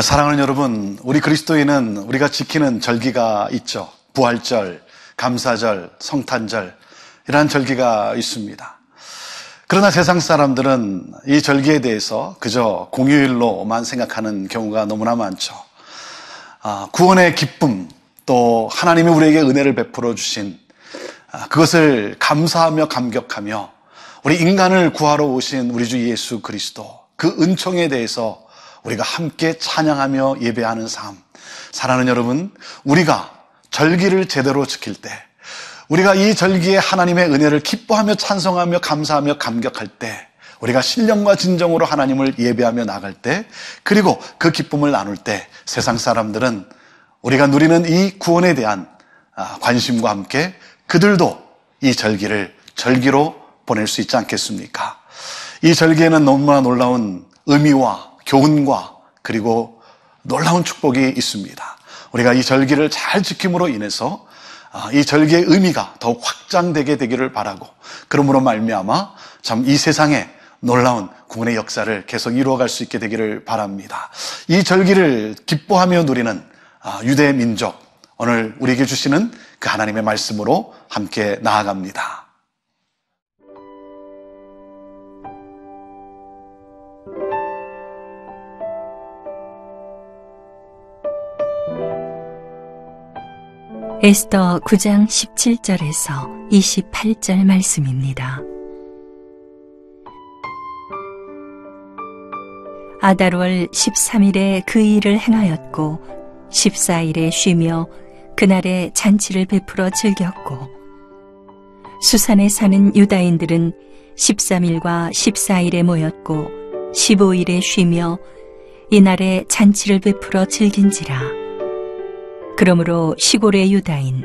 사랑하는 여러분, 우리 그리스도인은 우리가 지키는 절기가 있죠. 부활절, 감사절, 성탄절, 이러한 절기가 있습니다. 그러나 세상 사람들은 이 절기에 대해서 그저 공휴일로만 생각하는 경우가 너무나 많죠. 구원의 기쁨, 또 하나님이 우리에게 은혜를 베풀어 주신 그것을 감사하며 감격하며 우리 인간을 구하러 오신 우리 주 예수 그리스도, 그 은총에 대해서 우리가 함께 찬양하며 예배하는 삶. 사랑하는 여러분, 우리가 절기를 제대로 지킬 때, 우리가 이 절기에 하나님의 은혜를 기뻐하며 찬송하며 감사하며 감격할 때, 우리가 신령과 진정으로 하나님을 예배하며 나갈 때, 그리고 그 기쁨을 나눌 때, 세상 사람들은 우리가 누리는 이 구원에 대한 관심과 함께 그들도 이 절기를 절기로 보낼 수 있지 않겠습니까? 이 절기에는 너무나 놀라운 의미와 교훈과 그리고 놀라운 축복이 있습니다. 우리가 이 절기를 잘 지킴으로 인해서 이 절기의 의미가 더욱 확장되게 되기를 바라고, 그러므로 말미암아 참 이 세상에 놀라운 구원의 역사를 계속 이루어갈 수 있게 되기를 바랍니다. 이 절기를 기뻐하며 누리는 유대 민족, 오늘 우리에게 주시는 그 하나님의 말씀으로 함께 나아갑니다. 에스더 9장 17절에서 28절 말씀입니다. 아달월 13일에 그 일을 행하였고 14일에 쉬며 그날에 잔치를 베풀어 즐겼고, 수산에 사는 유다인들은 13일과 14일에 모였고 15일에 쉬며 이날에 잔치를 베풀어 즐긴지라. 그러므로 시골의 유다인,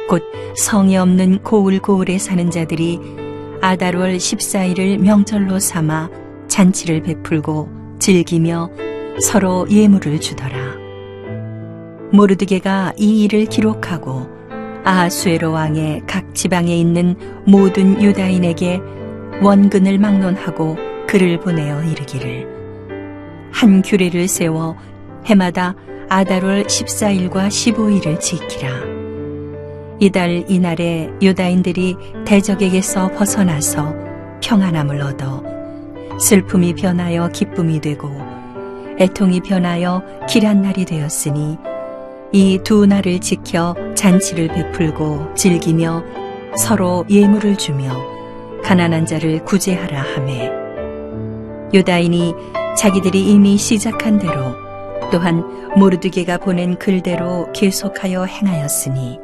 곧 성이 없는 고을고을에 사는 자들이 아달월 14일을 명절로 삼아 잔치를 베풀고 즐기며 서로 예물을 주더라. 모르드게가 이 일을 기록하고 아하수에로 왕의 각 지방에 있는 모든 유다인에게 원근을 막론하고 글을 보내어 이르기를, 한 규례를 세워 해마다 아달월 14일과 15일을 지키라. 이달 이날에 유다인들이 대적에게서 벗어나서 평안함을 얻어 슬픔이 변하여 기쁨이 되고 애통이 변하여 길한 날이 되었으니, 이 두 날을 지켜 잔치를 베풀고 즐기며 서로 예물을 주며 가난한 자를 구제하라 하매, 유다인이 자기들이 이미 시작한 대로 또한 모르드게가 보낸 글대로 계속하여 행하였으니,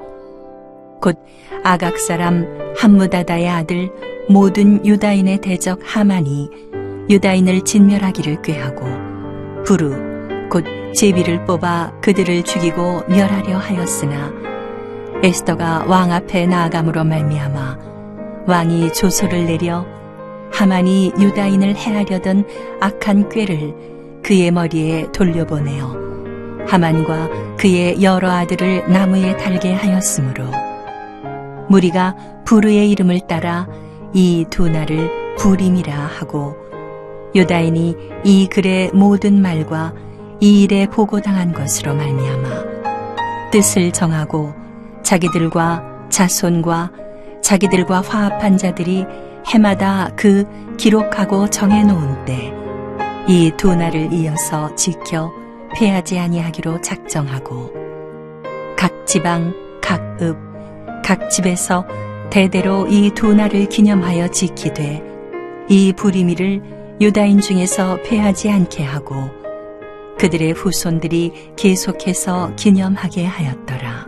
곧 아각 사람 함무다다의 아들 모든 유다인의 대적 하만이 유다인을 진멸하기를 꾀하고 부르 곧 제비를 뽑아 그들을 죽이고 멸하려 하였으나, 에스더가 왕 앞에 나아감으로 말미암아 왕이 조소를 내려 하만이 유다인을 해하려던 악한 꾀를 그의 머리에 돌려보내어 하만과 그의 여러 아들을 나무에 달게 하였으므로, 무리가 부르의 이름을 따라 이 두 날을 부림이라 하고, 유다인이 이 글의 모든 말과 이 일에 보고당한 것으로 말미암아 뜻을 정하고 자기들과 자손과 자기들과 화합한 자들이 해마다 그 기록하고 정해놓은 때 이 두 날을 이어서 지켜 패하지 아니하기로 작정하고, 각 지방, 각 읍, 각 집에서 대대로 이 두 날을 기념하여 지키되 이 부리미를 유다인 중에서 패하지 않게 하고 그들의 후손들이 계속해서 기념하게 하였더라.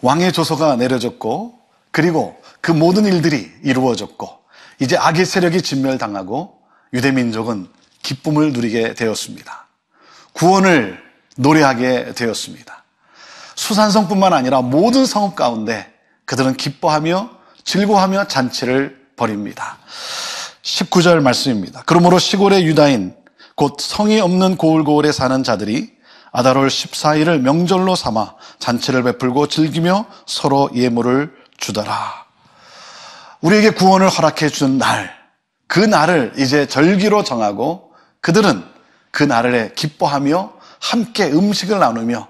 왕의 조서가 내려졌고 그리고 그 모든 일들이 이루어졌고 이제 악의 세력이 진멸당하고 유대민족은 기쁨을 누리게 되었습니다. 구원을 노래하게 되었습니다. 수산성뿐만 아니라 모든 성읍 가운데 그들은 기뻐하며 즐거워하며 잔치를 벌입니다. 19절 말씀입니다. 그러므로 시골의 유다인 곧 성이 없는 고을고을에 사는 자들이 아달월 14일을 명절로 삼아 잔치를 베풀고 즐기며 서로 예물을 주더라. 우리에게 구원을 허락해 준 날, 그 날을 이제 절기로 정하고 그들은 그 날에 기뻐하며 함께 음식을 나누며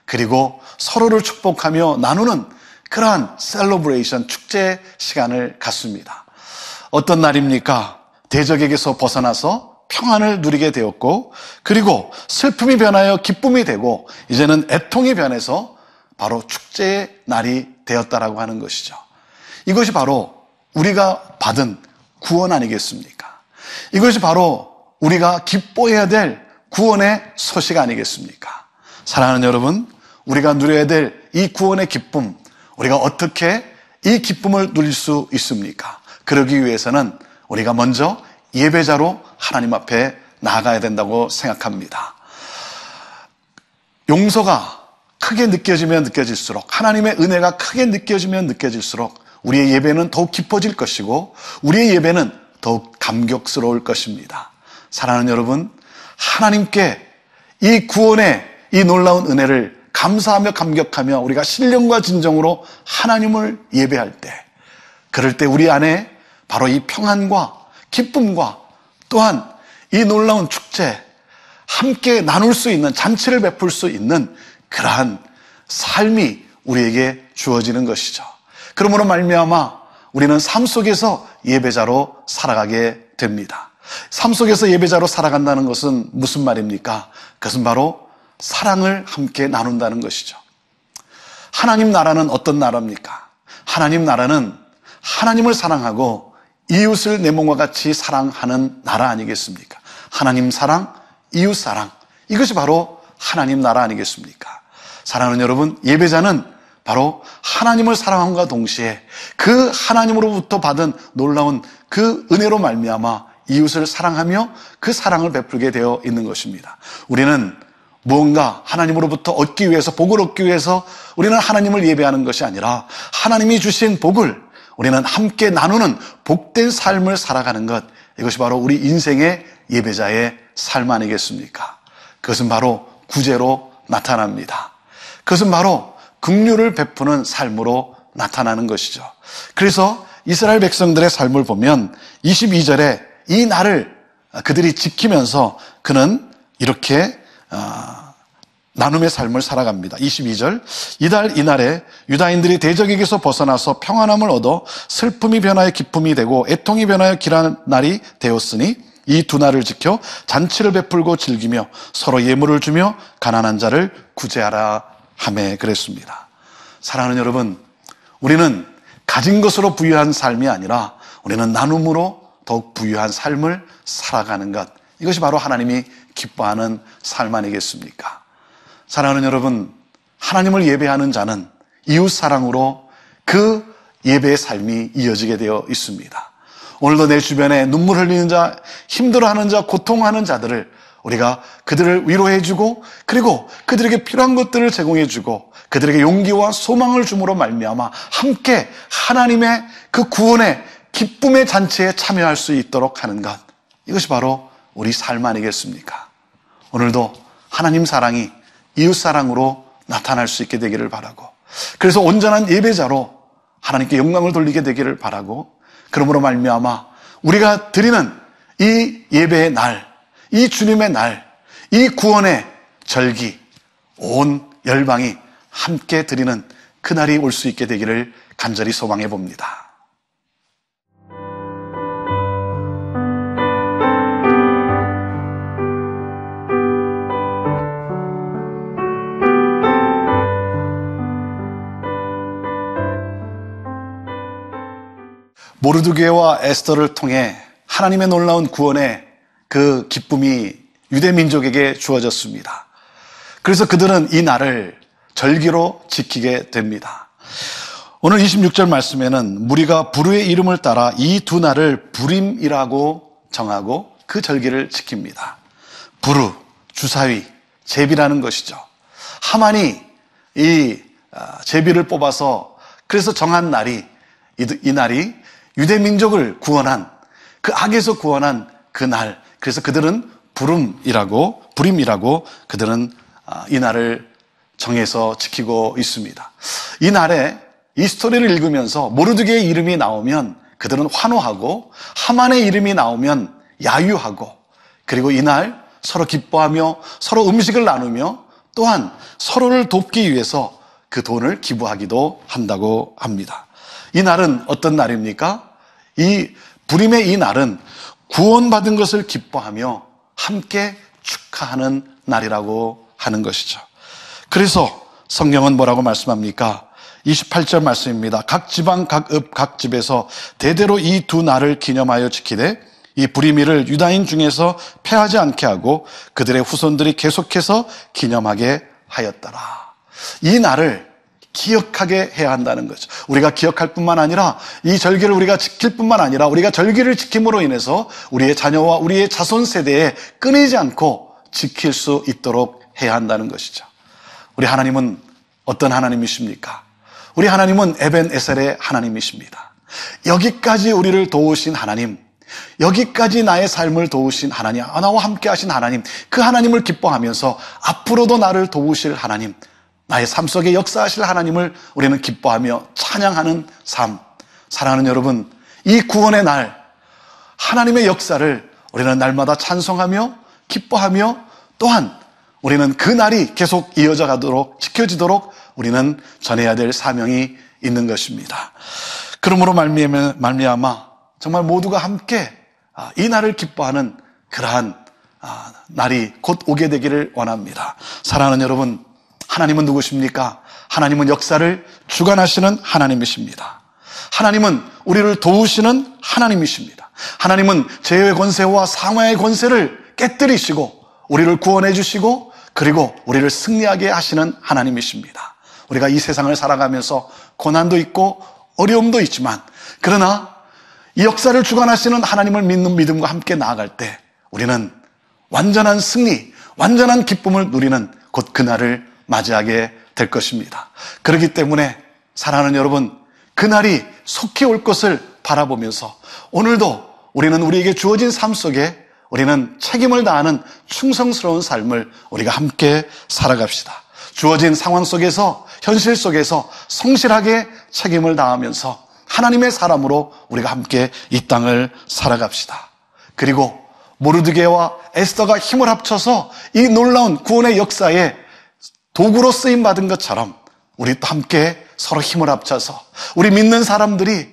그리고 서로를 축복하며 나누는 그러한 셀러브레이션, 축제 시간을 갖습니다. 어떤 날입니까? 대적에게서 벗어나서 평안을 누리게 되었고 그리고 슬픔이 변하여 기쁨이 되고 이제는 애통이 변해서 바로 축제의 날이 되었다라고 하는 것이죠. 이것이 바로 우리가 받은 구원 아니겠습니까? 이것이 바로 우리가 기뻐해야 될 구원의 소식 아니겠습니까? 사랑하는 여러분, 우리가 누려야 될 이 구원의 기쁨, 우리가 어떻게 이 기쁨을 누릴 수 있습니까? 그러기 위해서는 우리가 먼저 예배자로 하나님 앞에 나아가야 된다고 생각합니다. 용서가 크게 느껴지면 느껴질수록, 하나님의 은혜가 크게 느껴지면 느껴질수록 우리의 예배는 더욱 깊어질 것이고 우리의 예배는 더욱 감격스러울 것입니다. 사랑하는 여러분, 하나님께 이 구원의 이 놀라운 은혜를 감사하며 감격하며 우리가 신령과 진정으로 하나님을 예배할 때, 그럴 때 우리 안에 바로 이 평안과 기쁨과 또한 이 놀라운 축제, 함께 나눌 수 있는, 잔치를 베풀 수 있는 그러한 삶이 우리에게 주어지는 것이죠. 그러므로 말미암아 우리는 삶 속에서 예배자로 살아가게 됩니다. 삶 속에서 예배자로 살아간다는 것은 무슨 말입니까? 그것은 바로 사랑을 함께 나눈다는 것이죠. 하나님 나라는 어떤 나라입니까? 하나님 나라는 하나님을 사랑하고 이웃을 내 몸과 같이 사랑하는 나라 아니겠습니까? 하나님 사랑, 이웃 사랑, 이것이 바로 하나님 나라 아니겠습니까? 사랑하는 여러분, 예배자는 바로 하나님을 사랑함과 동시에 그 하나님으로부터 받은 놀라운 그 은혜로 말미암아 이웃을 사랑하며 그 사랑을 베풀게 되어 있는 것입니다. 우리는 무언가 하나님으로부터 얻기 위해서, 복을 얻기 위해서 우리는 하나님을 예배하는 것이 아니라 하나님이 주신 복을 우리는 함께 나누는 복된 삶을 살아가는 것, 이것이 바로 우리 인생의 예배자의 삶 아니겠습니까? 그것은 바로 구제로 나타납니다. 그것은 바로 긍휼을 베푸는 삶으로 나타나는 것이죠. 그래서 이스라엘 백성들의 삶을 보면 22절에 이 날을 그들이 지키면서 그는 이렇게 나눔의 삶을 살아갑니다. 22절, 이달 이날에 유다인들이 대적에게서 벗어나서 평안함을 얻어 슬픔이 변하여 기쁨이 되고 애통이 변하여 길한 날이 되었으니 이 두 날을 지켜 잔치를 베풀고 즐기며 서로 예물을 주며 가난한 자를 구제하라 하매 그랬습니다. 사랑하는 여러분, 우리는 가진 것으로 부유한 삶이 아니라 우리는 나눔으로 더욱 부유한 삶을 살아가는 것, 이것이 바로 하나님이 기뻐하는 삶 아니겠습니까? 사랑하는 여러분, 하나님을 예배하는 자는 이웃 사랑으로 그 예배의 삶이 이어지게 되어 있습니다. 오늘도 내 주변에 눈물 흘리는 자, 힘들어하는 자, 고통하는 자들을 우리가 그들을 위로해주고 그리고 그들에게 필요한 것들을 제공해주고 그들에게 용기와 소망을 줌으로 말미암아 함께 하나님의 그 구원의 기쁨의 잔치에 참여할 수 있도록 하는 것, 이것이 바로 우리 삶 아니겠습니까? 오늘도 하나님 사랑이 이웃 사랑으로 나타날 수 있게 되기를 바라고, 그래서 온전한 예배자로 하나님께 영광을 돌리게 되기를 바라고, 그러므로 말미암아 우리가 드리는 이 예배의 날, 이 주님의 날, 이 구원의 절기, 온 열방이 함께 드리는 그날이 올 수 있게 되기를 간절히 소망해 봅니다. 모르드게와 에스더를 통해 하나님의 놀라운 구원의 그 기쁨이 유대 민족에게 주어졌습니다. 그래서 그들은 이 날을 절기로 지키게 됩니다. 오늘 26절 말씀에는 무리가 부르의 이름을 따라 이 두 날을 부림이라고 정하고 그 절기를 지킵니다. 부르, 주사위, 제비라는 것이죠. 하만이 이 제비를 뽑아서 그래서 정한 날이 이 날이 유대 민족을 구원한 그 악에서 구원한 그 날. 그래서 그들은 부림이라고 그들은 이 날을 정해서 지키고 있습니다. 이 날에 이 스토리를 읽으면서 모르드게의 이름이 나오면 그들은 환호하고 하만의 이름이 나오면 야유하고 그리고 이날 서로 기뻐하며 서로 음식을 나누며 또한 서로를 돕기 위해서 그 돈을 기부하기도 한다고 합니다. 이 날은 어떤 날입니까? 이 부림의 이 날은 구원받은 것을 기뻐하며 함께 축하하는 날이라고 하는 것이죠. 그래서 성경은 뭐라고 말씀합니까? 28절 말씀입니다. 각 지방, 각 읍, 각 집에서 대대로 이 두 날을 기념하여 지키되 이 부리미를 유다인 중에서 패하지 않게 하고 그들의 후손들이 계속해서 기념하게 하였더라. 이 날을 기억하게 해야 한다는 거죠. 우리가 기억할 뿐만 아니라 이 절기를 우리가 지킬 뿐만 아니라 우리가 절기를 지킴으로 인해서 우리의 자녀와 우리의 자손 세대에 끊이지 않고 지킬 수 있도록 해야 한다는 것이죠. 우리 하나님은 어떤 하나님이십니까? 우리 하나님은 에벤에셀의 하나님이십니다. 여기까지 우리를 도우신 하나님, 여기까지 나의 삶을 도우신 하나님, 나와 함께 하신 하나님, 그 하나님을 기뻐하면서 앞으로도 나를 도우실 하나님, 나의 삶 속에 역사하실 하나님을 우리는 기뻐하며 찬양하는 삶. 사랑하는 여러분, 이 구원의 날, 하나님의 역사를 우리는 날마다 찬송하며 기뻐하며 또한 우리는 그 날이 계속 이어져 가도록 지켜지도록 우리는 전해야 될 사명이 있는 것입니다. 그러므로 말미암아 정말 모두가 함께 이 날을 기뻐하는 그러한 날이 곧 오게 되기를 원합니다. 사랑하는 여러분, 하나님은 누구십니까? 하나님은 역사를 주관하시는 하나님이십니다. 하나님은 우리를 도우시는 하나님이십니다. 하나님은 죄의 권세와 사망의 권세를 깨뜨리시고 우리를 구원해 주시고 그리고 우리를 승리하게 하시는 하나님이십니다. 우리가 이 세상을 살아가면서 고난도 있고 어려움도 있지만 그러나 이 역사를 주관하시는 하나님을 믿는 믿음과 함께 나아갈 때 우리는 완전한 승리, 완전한 기쁨을 누리는 곧 그날을 맞이하게 될 것입니다. 그렇기 때문에 사랑하는 여러분, 그날이 속히 올 것을 바라보면서 오늘도 우리는 우리에게 주어진 삶 속에 우리는 책임을 다하는 충성스러운 삶을 우리가 함께 살아갑시다. 주어진 상황 속에서, 현실 속에서 성실하게 책임을 다하면서 하나님의 사람으로 우리가 함께 이 땅을 살아갑시다. 그리고 모르드게와 에스더가 힘을 합쳐서 이 놀라운 구원의 역사에 도구로 쓰임받은 것처럼 우리 또 함께 서로 힘을 합쳐서 우리 믿는 사람들이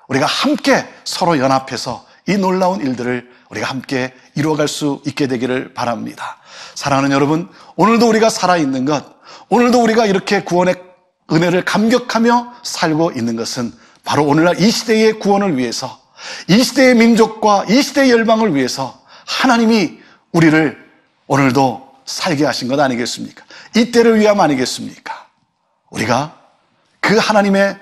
우리가 함께 서로 연합해서 이 놀라운 일들을 우리가 함께 이루어갈 수 있게 되기를 바랍니다. 사랑하는 여러분, 오늘도 우리가 살아있는 것, 오늘도 우리가 이렇게 구원의 은혜를 감격하며 살고 있는 것은 바로 오늘날 이 시대의 구원을 위해서, 이 시대의 민족과 이 시대의 열방을 위해서 하나님이 우리를 오늘도 살게 하신 것 아니겠습니까? 이때를 위함 아니겠습니까? 우리가 그 하나님의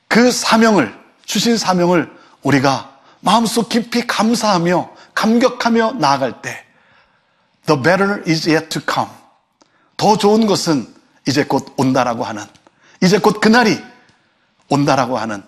그 사명을, 주신 사명을 우리가 마음속 깊이 감사하며 감격하며 나아갈 때 The better is yet to come. 더 좋은 것은 이제 곧 온다라고 하는, 이제 곧 그날이 온다라고 하는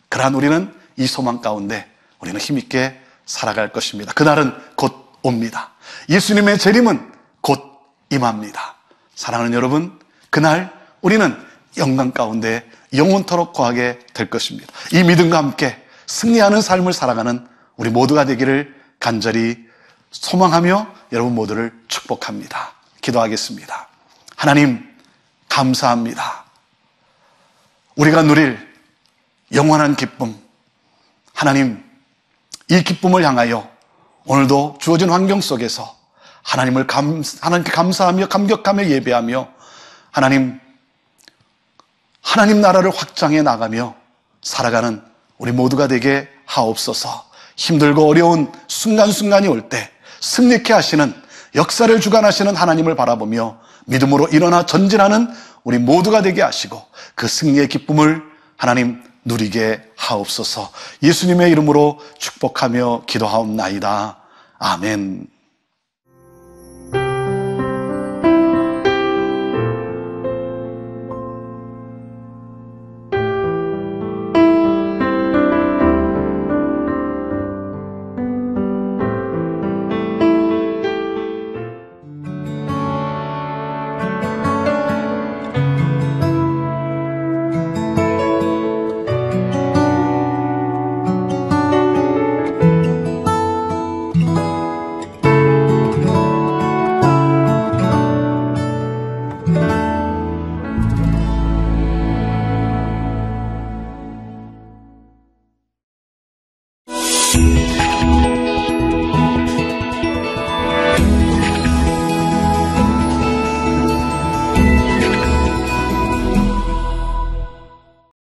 그러한 우리는 이 소망 가운데 우리는 힘있게 살아갈 것입니다. 그날은 곧 옵니다. 예수님의 재림은 곧 임합니다. 사랑하는 여러분, 그날 우리는 영광 가운데 영원토록 거하게 될 것입니다. 이 믿음과 함께 승리하는 삶을 살아가는 우리 모두가 되기를 간절히 소망하며 여러분 모두를 축복합니다. 기도하겠습니다. 하나님, 감사합니다. 우리가 누릴 영원한 기쁨, 하나님, 이 기쁨을 향하여 오늘도 주어진 환경 속에서 하나님께 감사하며 감격하며 예배하며 하나님 나라를 확장해 나가며 살아가는 우리 모두가 되게 하옵소서. 힘들고 어려운 순간순간이 올 때 승리케 하시는, 역사를 주관하시는 하나님을 바라보며 믿음으로 일어나 전진하는 우리 모두가 되게 하시고 그 승리의 기쁨을 하나님 누리게 하옵소서. 예수님의 이름으로 축복하며 기도하옵나이다. 아멘.